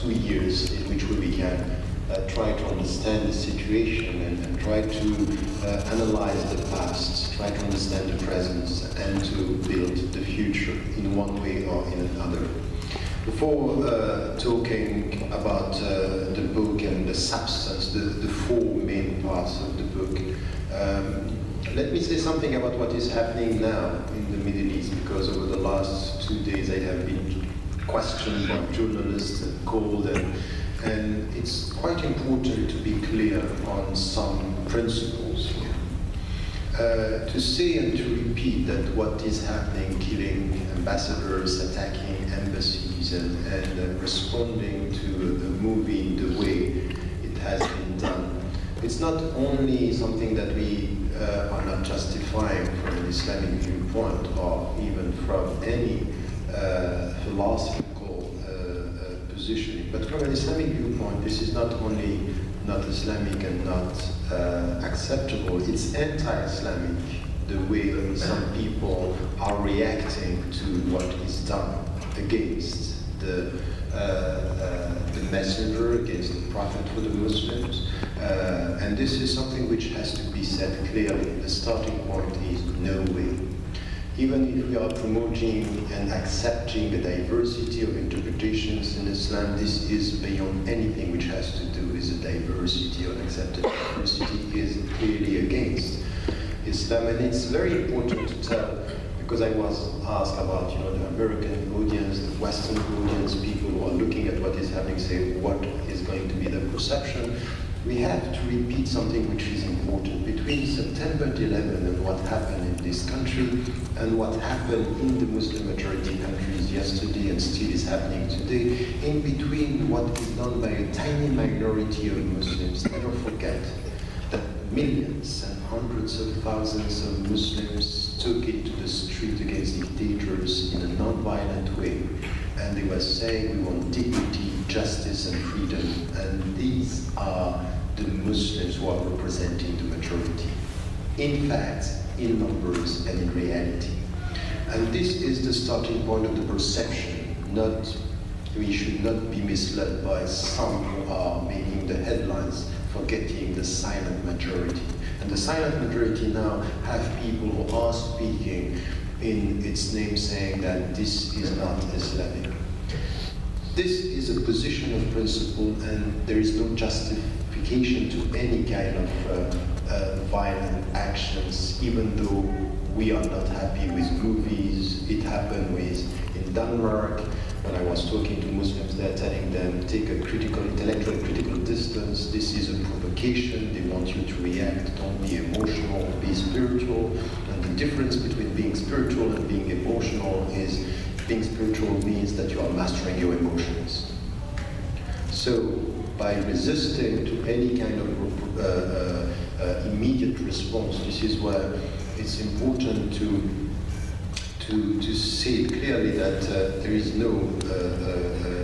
2 years in which we can try to understand the situation and try to analyze the past, try to understand the present, and to build the future in one way or in another. Before talking about the book and the substance, the four main parts of the book, let me say something about what is happening now in the Middle East, because over the last 2 days I have been questioned by journalists and called, and it's quite important to be clear on some principles here. To say and to repeat that what is happening, killing ambassadors, attacking embassies, and responding to the movie the way it has been done, it's not only something that we are not justifying from an Islamic viewpoint or even from any philosophical positioning, but from an Islamic viewpoint, this is not only not Islamic and not acceptable, it's anti-Islamic, the way some people are reacting to what is done against the messenger, against the prophet for the Muslims. And this is something which has to be said clearly. The starting point is no way. Even if we are promoting and accepting a diversity of interpretations in Islam, this is beyond anything which has to do with the diversity or accepted diversity is clearly against Islam. And it's very important to tell, because I was asked about the American audience, the Western audience, people who are looking at what is happening, say what is going to be the perception. We have to repeat something which is important. Between September 11 and what happened in this country and what happened in the Muslim majority countries yesterday and still is happening today, in between what is done by a tiny minority of Muslims, never forget that millions and hundreds of thousands of Muslims took it to the street against dictators in a non-violent way. And they were saying, we want dignity, justice, and freedom. And these are the Muslims who are representing the majority. In fact, in numbers and in reality. And this is the starting point of the perception. We should not be misled by some who are making the headlines, forgetting the silent majority. And the silent majority now have people who are speaking in its name, saying that this is not Islamic. This is a position of principle, and there is no justification to any kind of violent actions, even though we are not happy with movies. It happened in Denmark. When I was talking to Muslims, they're telling them, take a intellectual critical distance. This is a provocation. They want you to react. Don't be emotional, be spiritual. And the difference between being spiritual and being emotional is being spiritual means that you are mastering your emotions. So by resisting to any kind of immediate response, this is where it's important to see it clearly that there is no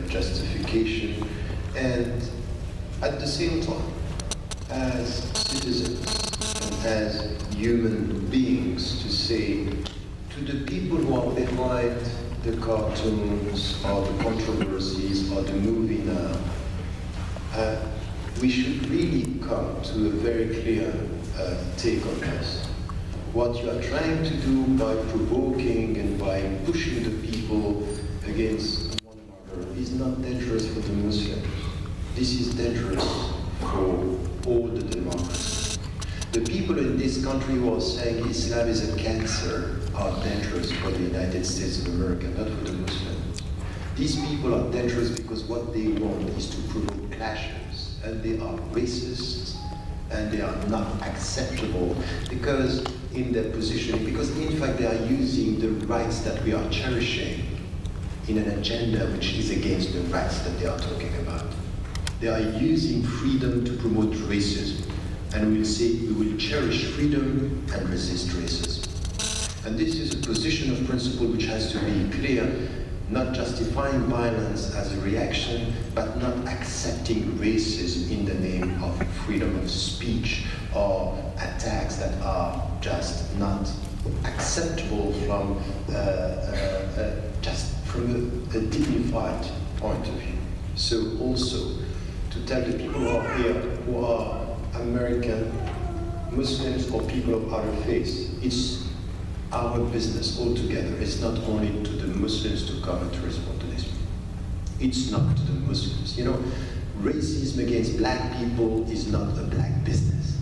justification, and at the same time, as citizens and as human beings, to say to the people who are behind the cartoons or the controversies or the movie now, we should really come to a very clear take on this. What you are trying to do by provoking and by pushing the people against one another is not dangerous for the Muslims. This is dangerous for all the democracies. The people in this country who are saying Islam is a cancer are dangerous for the United States of America, not for the Muslims. These people are dangerous because what they want is to provoke clashes, and they are racist, and they are not acceptable because in their positioning, because in fact they are using the rights that we are cherishing in an agenda which is against the rights that they are talking about. They are using freedom to promote racism, and we'll say we will cherish freedom and resist racism. And this is a position of principle which has to be clear, not justifying violence as a reaction, but not accepting racism in the name of freedom of speech or attacks that are just not acceptable from a dignified point of view. So also, to tell the people who are here, who are American, Muslims, or people of other faiths, it's our business altogether. It's not only to the Muslims to come and to respond to this. It's not to the Muslims. You know, racism against black people is not a black business.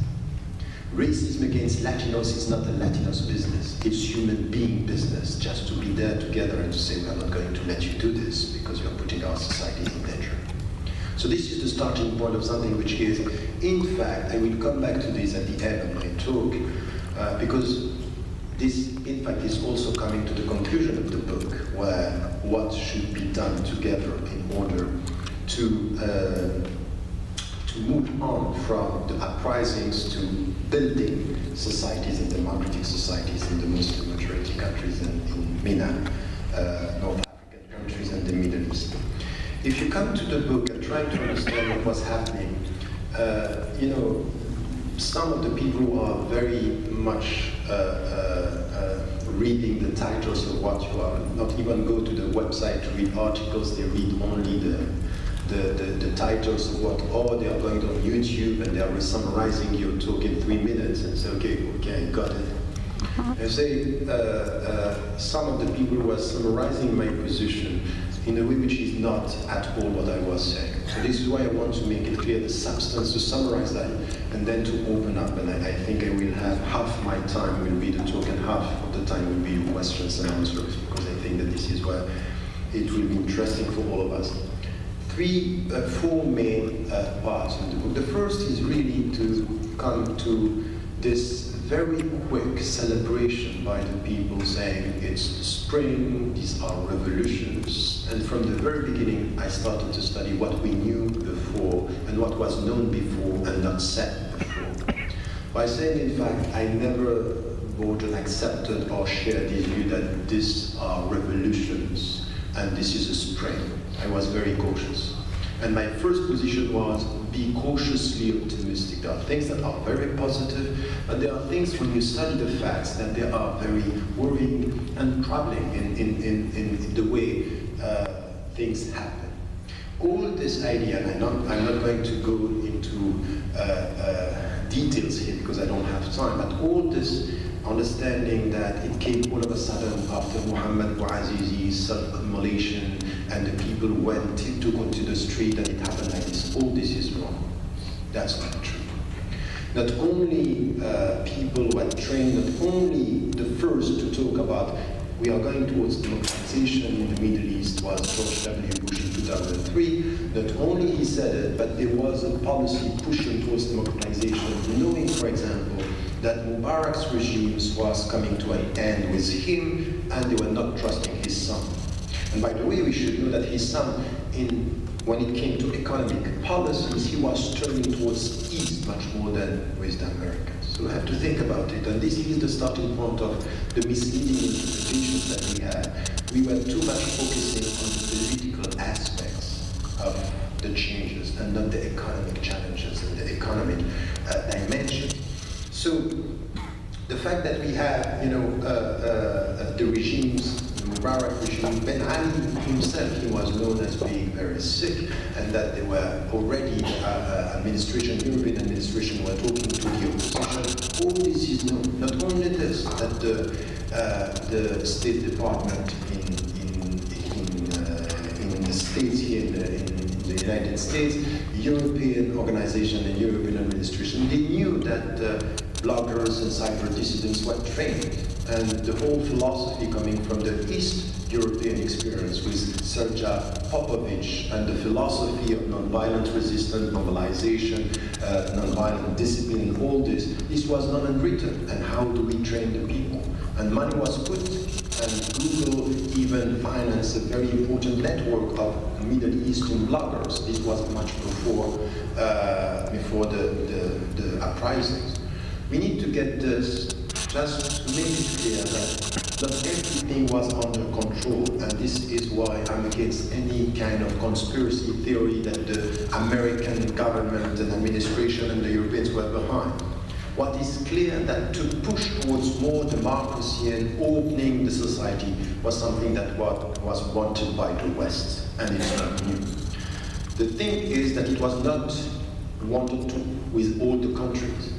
Racism against Latinos is not a Latinos business. It's human being business, just to be there together and to say, we're not going to let you do this because you're putting our society in danger. So this is the starting point of something which is, in fact, I will come back to this at the end of my talk, because this, in fact, is also coming to the conclusion of the book, where what should be done together in order to move on from the uprisings to building societies and democratic societies in the Muslim majority countries and in MENA, North African countries and the Middle East. If you come to the book and try to understand what was happening, you know, some of the people who are very much reading the titles of what you are, not even go to the website to read articles, they read only the titles of what, or they are going on YouTube and they are summarizing your talk in 3 minutes and say, okay, I got it. I say, some of the people who are summarizing my position in a way which is not at all what I was saying. So this is why I want to make it clear the substance, to summarize that, and then to open up. And I think I will have half my time will be the talk and half of the time will be questions and answers, because I think that this is where it will be interesting for all of us. Four main parts in the book. The first is really to come to this very quick celebration by the people saying it's the spring, these are revolutions. And from the very beginning, I started to study what we knew before and what was known before and not said before. By saying, in fact, I never bought and accepted or shared this view that these are revolutions and this is a spring. I was very cautious. And my first position was be cautiously optimistic. There are things that are very positive, but there are things when you study the facts that they are very worrying and troubling in the way things happen. All this idea, and I'm not going to go into details here because I don't have time, but all this understanding that it came all of a sudden after Muhammad Bouazizi's self-immolation and the people went to go to the street and it happened like this. All this is wrong. That's not true. Not only people who are trained, not only the first to talk about we are going towards democratization in the Middle East was George W. Bush in 2003. Not only he said it, but there was a policy pushing towards democratization, knowing, for example, that Mubarak's regime was coming to an end with him and they were not trusting his son. And by the way, we should know that his son, when it came to economic policies, he was turning towards east much more than with the Americans. So we have to think about it. And this is the starting point of the misleading interpretations that we had. We were too much focusing on the political aspects of the changes and not the economic challenges and the economic dimensions. So the fact that we have, the regimes, the Mubarak regime, Ben Ali himself, he was known as being very sick, and that there were already European administration were talking to the opposition. All this is known. Not only this, that the State Department in the States here in the United States, European organization and European administration, they knew that bloggers and cyber dissidents were trained, and the whole philosophy coming from the East European experience with Sergej Popovich and the philosophy of nonviolent resistance, mobilization, nonviolent discipline, all this was not unwritten. And how do we train the people? And money was put, and Google even financed a very important network of Middle Eastern bloggers. This was much before the uprisings. We need to get this just to make it clear that not everything was under control, and this is why I'm against any kind of conspiracy theory that the American government and administration and the Europeans were behind. What is clear that to push towards more democracy and opening the society was something that was wanted by the West, and it's not new. The thing is that it was not wanted to with all the countries.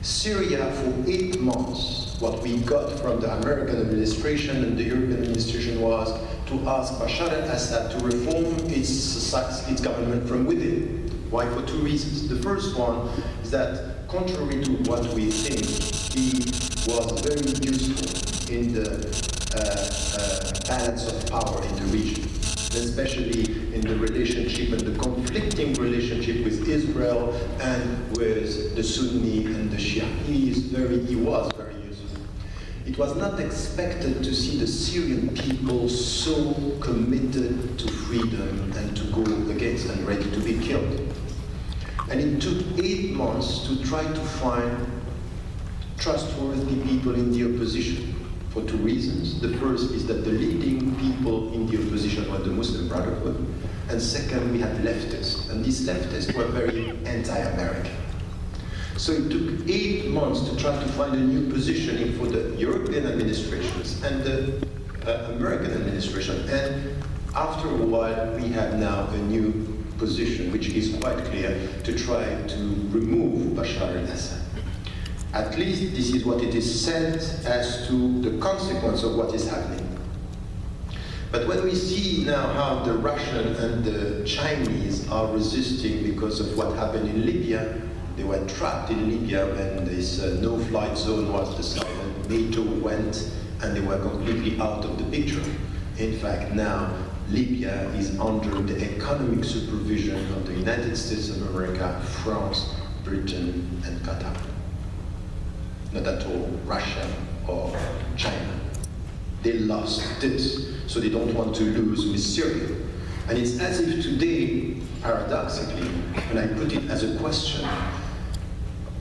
Syria, for 8 months, what we got from the American administration and the European administration was to ask Bashar al-Assad to reform its government from within. Why? For 2 reasons. The first one is that, contrary to what we think, he was very useful in the balance of power in the region, especially in the relationship and the conflicting relationship with Israel and with the Sunni and the Shia. He was very useful. It was not expected to see the Syrian people so committed to freedom and to go against and ready to be killed. And it took 8 months to try to find trustworthy people in the opposition. For 2 reasons. The first is that the leading people in the opposition were the Muslim Brotherhood, and second, we had leftists, and these leftists were very anti-American. So it took 8 months to try to find a new positioning for the European administrations and the American administration, and after a while we have now a new position, which is quite clear, to try to remove Bashar al-Assad. At least this is what it is said as to the consequence of what is happening. But when we see now how the Russian and the Chinese are resisting because of what happened in Libya, they were trapped in Libya when this no-flight zone was decided, NATO went, and they were completely out of the picture. In fact, now Libya is under the economic supervision of the United States of America, France, Britain, and Qatar. Not at all Russia or China. They lost this, so they don't want to lose with Syria. And it's as if today, paradoxically, when I put it as a question,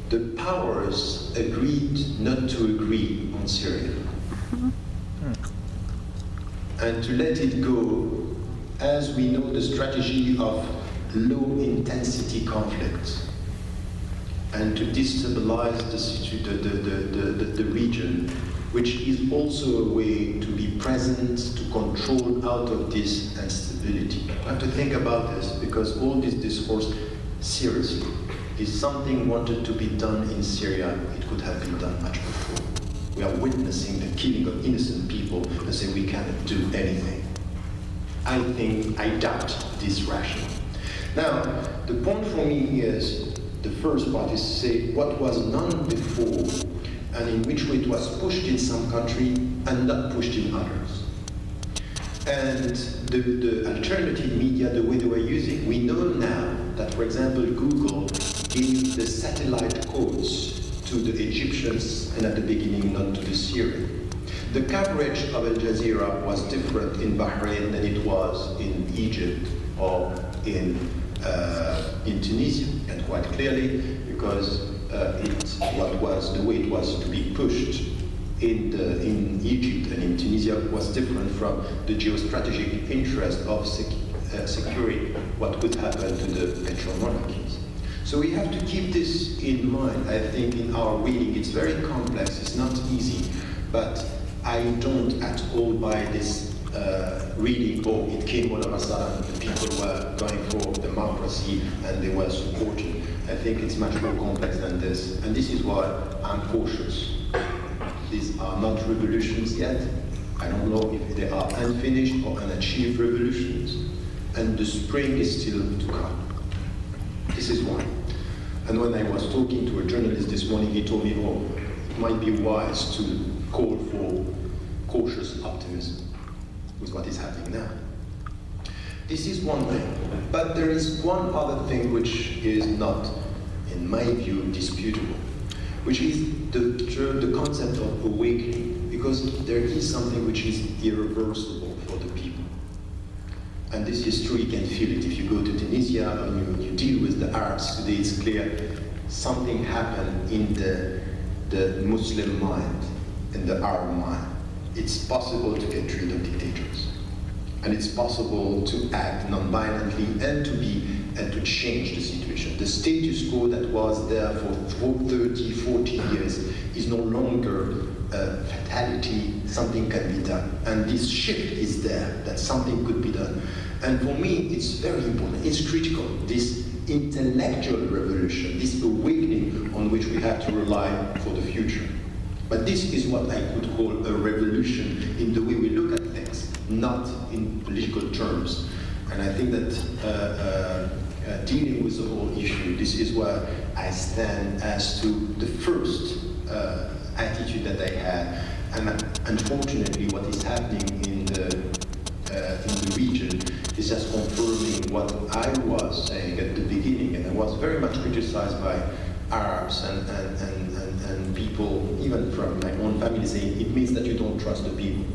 the powers agreed not to agree on Syria. And to let it go, as we know the strategy of low-intensity conflict, and to destabilize the region, which is also a way to be present, to control out of this instability. We have to think about this, because all this discourse, seriously, is something wanted to be done in Syria. It could have been done much before. We are witnessing the killing of innocent people and say we cannot do anything. I doubt this rationale. Now, the point for me is, the first part is to say what was done before and in which way it was pushed in some country and not pushed in others. And the alternative media, the way they were using, we know now that, for example, Google gave the satellite codes to the Egyptians and at the beginning not to the Syrians. The coverage of Al Jazeera was different in Bahrain than it was in Egypt or in Tunisia, and quite clearly, because what was the way it was to be pushed in Egypt and in Tunisia was different from the geostrategic interest of securing what could happen to the petrol monarchies. So we have to keep this in mind. I think in our reading it's very complex, it's not easy, but I don't at all buy this reading, oh, it came all of a sudden, the people were going for democracy and they were supporting. I think it's much more complex than this, and this is why I'm cautious. These are not revolutions yet. I don't know if they are unfinished or unachieved revolutions, and the spring is still to come. This is one. And when I was talking to a journalist this morning, he told me, oh, it might be wise to call for cautious optimism with what is happening now. This is one thing, but there is one other thing which is not, in my view, disputable, which is the concept of awakening, because there is something which is irreversible for the people. And this is true, you can feel it. If you go to Tunisia and you deal with the Arabs today, it's clear something happened in the Muslim mind, in the Arab mind. It's possible to get rid of dictators. And it's possible to act non-violently and to change the situation. The status quo that was there for 30, 40 years is no longer a fatality. Something can be done. And this shift is there, that something could be done. And for me, it's very important, it's critical, this intellectual revolution, this awakening on which we have to rely for the future. But this is what I could call a revolution in the way we look at things, not in political terms. And I think that dealing with the whole issue, this is where I stand as to the first attitude that I had. And unfortunately, what is happening in the region is just confirming what I was saying at the beginning. And I was very much criticized by Arabs and people, even from my own family, saying it means that you don't trust the people.